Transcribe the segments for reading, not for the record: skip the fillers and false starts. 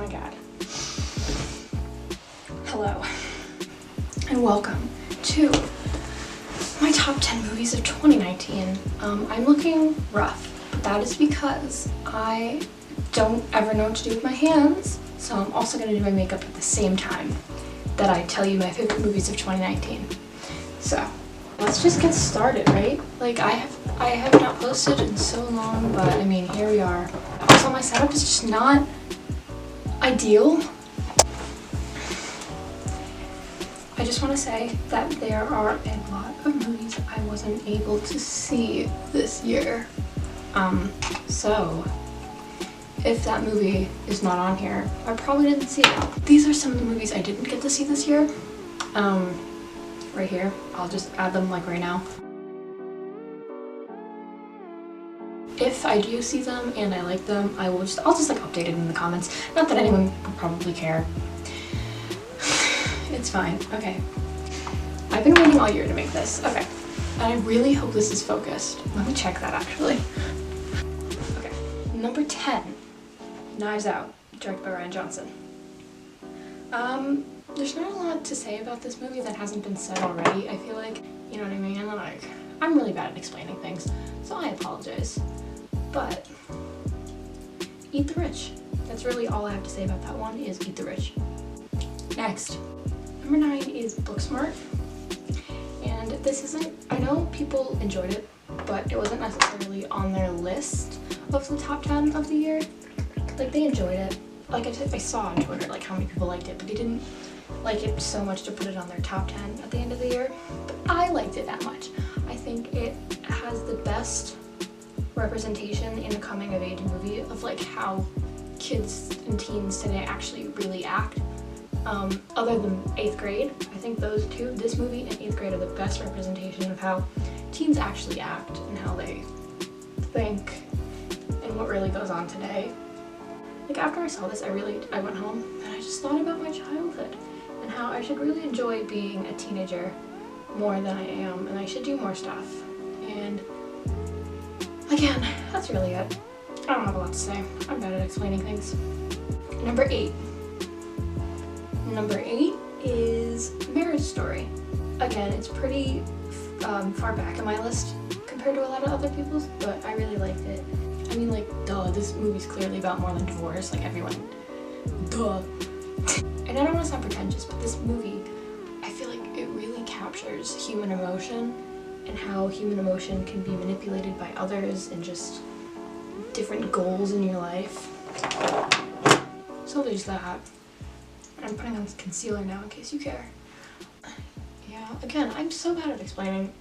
my god. Hello, and welcome to my top 10 movies of 2019. I'm looking rough, but that is because I don't ever know what to do with my hands, so I'm also going to do my makeup at the same time that I tell you my favorite movies of 2019. So, let's just get started, right? Like, I have not posted in so long, but I mean, here we are. Also, my setup is just not ideal. I just want to say that there are a lot of movies I wasn't able to see this year. So if that movie is not on here, I probably didn't see it. These are some of the movies I didn't get to see this year. Right here. I'll just add them like right now. If I do see them and I like them, I'll just like update it in the comments. Not that anyone would probably care. It's fine. Okay. I've been waiting all year to make this. Okay. And I really hope this is focused. Let me check that actually. Okay. Number 10. Knives Out, directed by Rian Johnson. There's not a lot to say about this movie that hasn't been said already. I feel like, you know what I mean? Like, I'm really bad at explaining things, so I apologize. But eat the rich. That's really all I have to say about that one, is eat the rich. Next, number 9 is Booksmart. And this isn't, I know people enjoyed it, but it wasn't necessarily on their list of the top 10 of the year. Like, they enjoyed it. Like, I saw on Twitter, like, how many people liked it, but they didn't like it so much to put it on their top 10 at the end of the year. But I liked it that much. I think it has the best representation in a coming-of-age movie of, like, how kids and teens today actually really act. Other than 8th grade, I think those two, this movie and 8th grade, are the best representation of how teens actually act and how they think and what really goes on today. Like, after I saw this, I went home and I just thought about my childhood and how I should really enjoy being a teenager more than I am, and I should do more stuff. And again, that's really it. I don't have a lot to say. I'm bad at explaining things. Number 8. Number 8 is Marriage Story. Again, it's pretty far back in my list compared to a lot of other people's, but I really liked it. I mean, like, duh, this movie's clearly about more than divorce, like, everyone, duh. And I don't want to sound pretentious, but this movie, I feel like it really captures human emotion and how human emotion can be manipulated by others and just different goals in your life. So there's that. I'm putting on concealer now in case you care. Yeah, again, I'm so bad at explaining.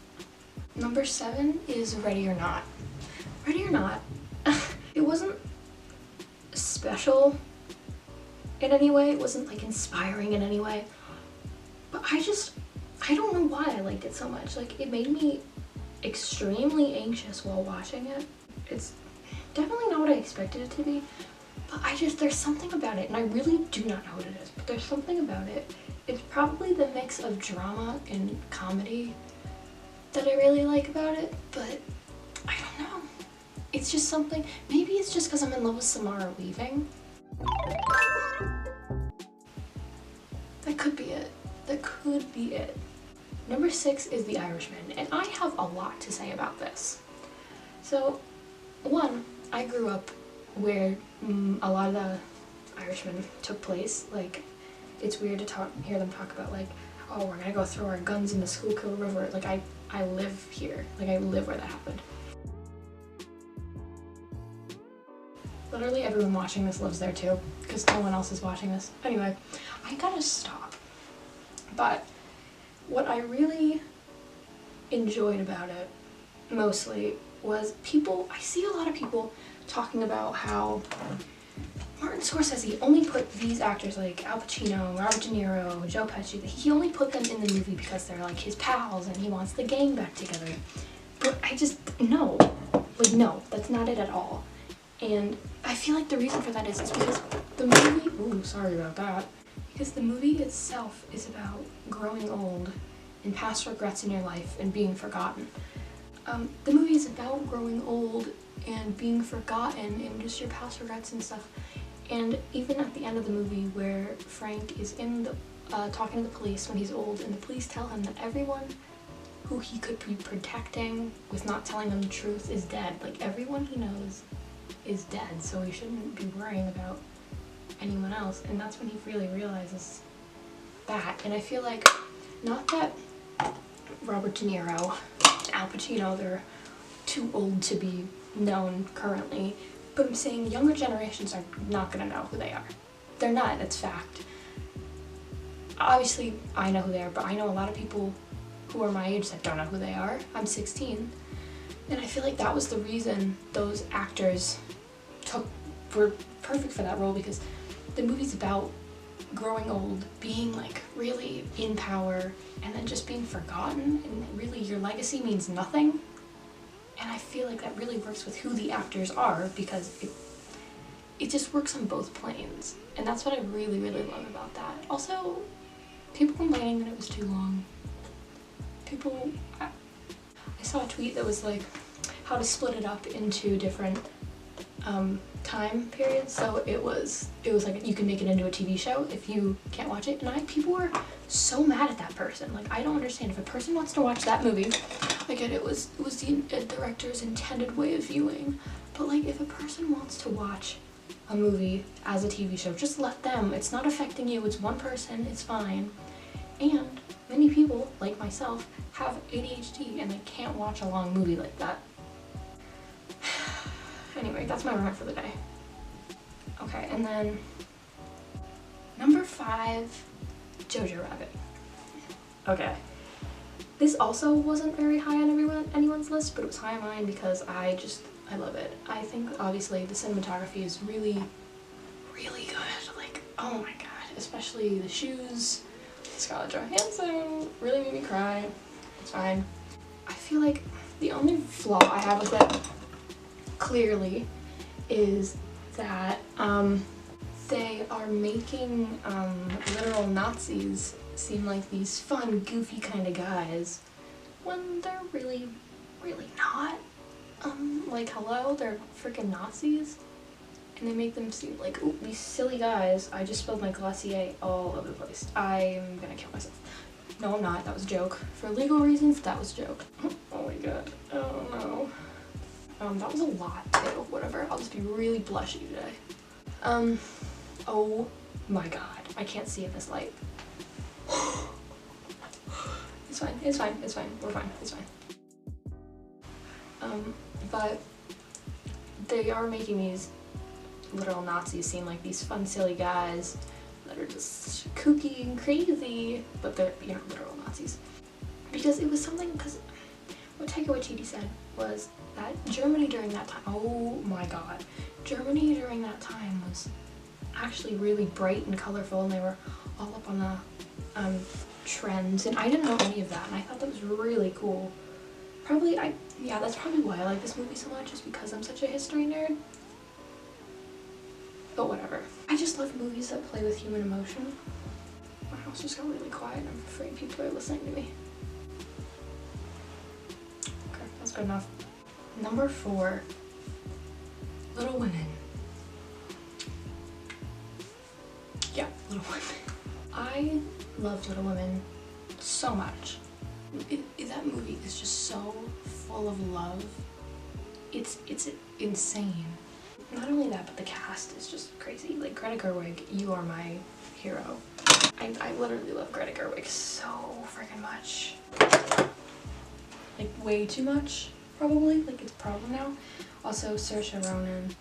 Number 7 is Ready or Not. Ready or Not, it wasn't special in any way, it wasn't like inspiring in any way, but I don't know why I liked it so much. Like, it made me extremely anxious while watching it. It's definitely not what I expected it to be, but there's something about it, and I really do not know what it is, but there's something about it. It's probably the mix of drama and comedy that I really like about it, but I don't know. It's just something, maybe it's just because I'm in love with Samara Weaving. That could be it. That could be it. Number 6 is The Irishman, and I have a lot to say about this. So, one, I grew up where a lot of the Irishmen took place. Like, it's weird to hear them talk about, like, oh, we're gonna go throw our guns in the Schuylkill River. Like, I live here. Like, I live where that happened. Literally everyone watching this lives there too, because no one else is watching this. Anyway, I gotta stop. But what I really enjoyed about it, mostly, was I see a lot of people talking about how Martin Scorsese only put these actors like Al Pacino, Robert De Niro, Joe Pesci, he only put them in the movie because they're like his pals and he wants the gang back together. But no. Like, no, that's not it at all. And I feel like the reason for that is because the movie, ooh, sorry about that, because the movie itself is about growing old and past regrets in your life and being forgotten. The movie is about growing old and being forgotten and just your past regrets and stuff. And even at the end of the movie where Frank is in the talking to the police when he's old, and the police tell him that everyone who he could be protecting with not telling them the truth is dead. Like, everyone he knows is dead, so he shouldn't be worrying about anyone else. And that's when he really realizes that. And I feel like, not that Robert De Niro and Al Pacino, they're too old to be known currently, but I'm saying younger generations are not gonna know who they are. They're not, it's fact. Obviously, I know who they are, but I know a lot of people who are my age that don't know who they are. I'm 16, and I feel like that was the reason those actors were perfect for that role, because the movie's about growing old, being like really in power, and then just being forgotten, and really your legacy means nothing. And I feel like that really works with who the actors are, because it just works on both planes. And that's what I really, really love about that. Also, people complaining that it was too long. I saw a tweet that was like how to split it up into different time periods. So it was like you can make it into a TV show if you can't watch it. And people were so mad at that person. Like, I don't understand. If a person wants to watch that movie, I get it was the director's intended way of viewing. But like, if a person wants to watch a movie as a TV show, just let them. It's not affecting you. It's one person. It's fine. And many people, like myself, have ADHD and they can't watch a long movie like that. Anyway, that's my rant for the day. Okay, and then number 5, Jojo Rabbit. Okay. This also wasn't very high on anyone's list, but it was high on mine because I love it. I think obviously the cinematography is really, really good. Like, oh my god, especially the shoes. Scarlett Johansson really made me cry. It's fine. I feel like the only flaw I have with it, clearly, is that they are making literal Nazis seem like these fun, goofy kind of guys when they're really, really not. Like, hello, they're freaking Nazis, and they make them seem like, ooh, these silly guys. I just spilled my Glossier all over the place. I'm gonna kill myself. No, I'm not. That was a joke. For legal reasons, that was a joke. Oh my god. Oh no. That was a lot too. Whatever. I'll just be really blushy today. Oh my god. I can't see in this light. It's fine. It's fine. It's fine. We're fine. It's fine. But they are making these literal Nazis seem like these fun, silly guys that are just kooky and crazy, but they're, you know, literal Nazis. Because it was something, because what Taika Waititi said was that Germany during that time, oh my god, Germany during that time was actually really bright and colorful, and they were all up on the trends, and I didn't know any of that, and I thought that was really cool. Yeah, that's probably why I like this movie so much, is because I'm such a history nerd. But whatever. I just love movies that play with human emotion. My house just got really quiet and I'm afraid people are listening to me. Okay, that's good enough. Number 4, Little Women. Yeah, Little Women. I love Little Women so much. That movie is just so full of love. It's insane. Not only that, but the cast is just crazy. Like, Greta Gerwig, you are my hero. I literally love Greta Gerwig so freaking much. Like, way too much, probably. Like, it's a problem now. Also, Saoirse Ronan,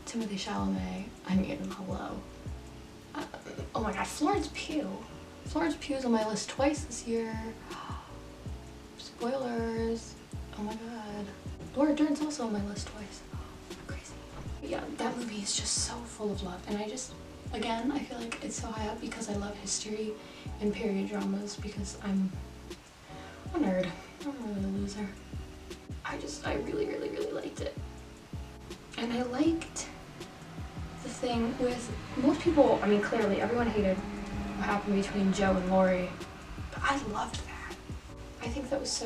Timothée Chalamet, I mean, hello. Oh my god, Florence Pugh. Florence Pugh's on my list twice this year. Spoilers. Oh my god. Laura Dern's also on my list twice. Crazy. But yeah, that movie is just so full of love, and again, I feel like it's so high up because I love history and period dramas, because I'm a nerd. I'm really a loser. I really, really, really liked it. And I liked the thing with most people. I mean, clearly everyone hated what happened between Joe and Laurie, but I loved that. I think that was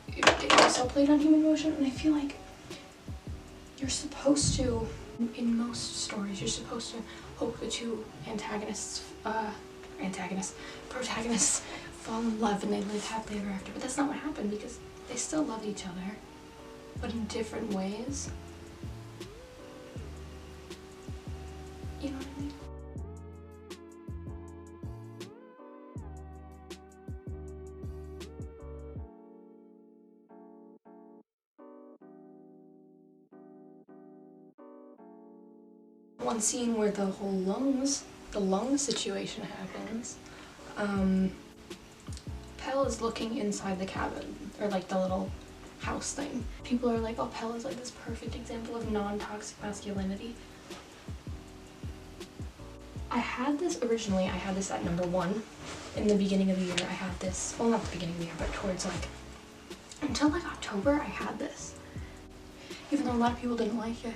it was so played on human emotion, and I feel like you're supposed to In most stories, you're supposed to hope the two protagonists fall in love and they live happily ever after, but that's not what happened because they still love each other, but in different ways. You know what I mean? One scene where the whole lung situation happens, Pell is looking inside the cabin, or like the little house thing. People are like, oh, Pell is like this perfect example of non-toxic masculinity. I had this originally, I had this at #1 in the beginning of the year. I had this, well, not the beginning of the year, but towards like, until like October, I had this. Even though a lot of people didn't like it.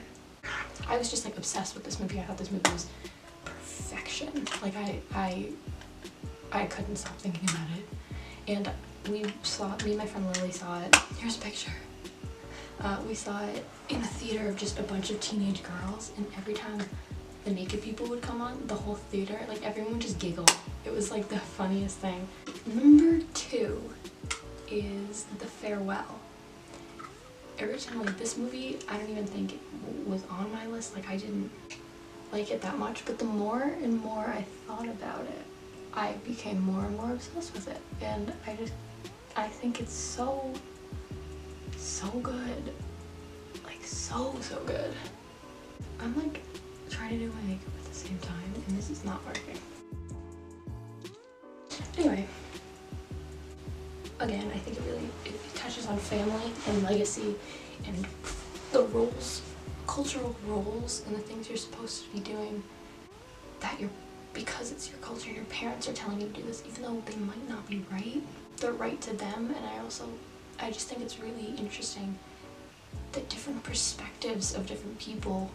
I was just like obsessed with this movie. I thought this movie was perfection. Like I couldn't stop thinking about it. And me and my friend Lily saw it. Here's a picture. We saw it in a theater of just a bunch of teenage girls, and every time the naked people would come on, the whole theater, like everyone would just giggle. It was like the funniest thing. #2 is The Farewell. Originally, this movie, I don't even think it was on my list. Like, I didn't like it that much, but the more and more I thought about it, I became more and more obsessed with it. And I think it's so good. Like, so good. I'm like trying to do my makeup at the same time, and this is not working. Anyway. Again, I think it touches on family and legacy and the roles, cultural roles, and the things you're supposed to be doing that because it's your culture, your parents are telling you to do this, even though they might not be right. They're right to them, and I just think it's really interesting the different perspectives of different people,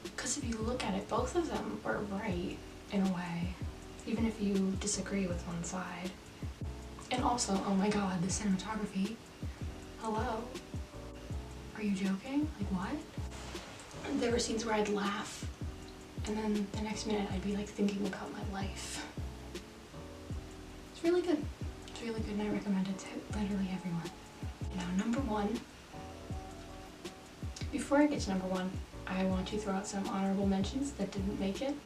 because if you look at it, both of them are right in a way, even if you disagree with one side. And also, oh my god, the cinematography. Hello? Are you joking? Like, what? There were scenes where I'd laugh, and then the next minute I'd be like thinking about my life. It's really good. It's really good, and I recommend it to literally everyone. Now, #1. Before I get to #1, I want to throw out some honorable mentions that didn't make it.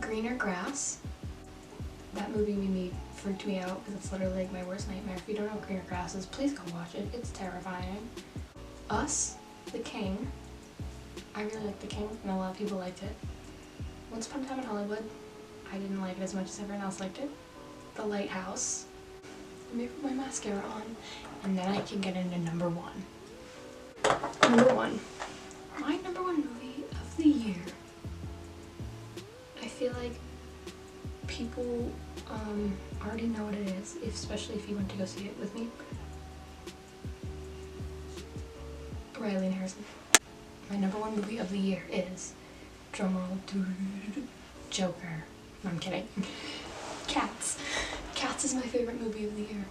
Greener Grass. That movie freaked me out because it's literally like my worst nightmare. If you don't know what Greener Grass is, please go watch it. It's terrifying. Us, The King. I really liked The King, and a lot of people liked it. Once Upon a Time in Hollywood. I didn't like it as much as everyone else liked it. The Lighthouse. Let me put my mascara on, and then I can get into #1. #1. My #1 movie of the year. I feel like people already know what it is, especially if you went to go see it with me. Raylene Harrison. My #1 movie of the year is, drumroll, Joker. No, I'm kidding. Cats. Cats is my favorite movie of the year.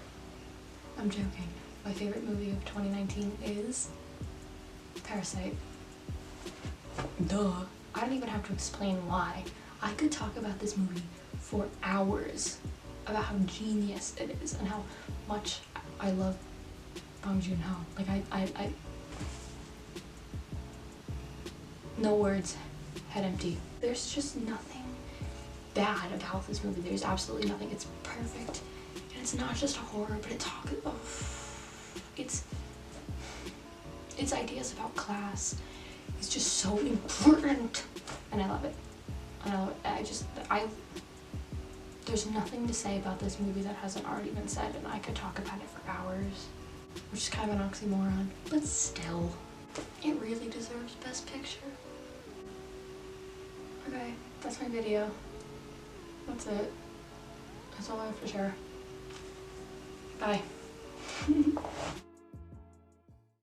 I'm joking. My favorite movie of 2019 is Parasite. Duh. I don't even have to explain why. I could talk about this movie for hours about how genius it is and how much I love Bong Joon-ho. Like, I no words, head empty. There's just nothing bad about this movie. There's absolutely nothing. It's perfect, and it's not just a horror, but its ideas about class is just so important, and I love it. There's nothing to say about this movie that hasn't already been said, and I could talk about it for hours, which is kind of an oxymoron, but still, it really deserves Best Picture. Okay, that's my video. That's it. That's all I have to share. Bye.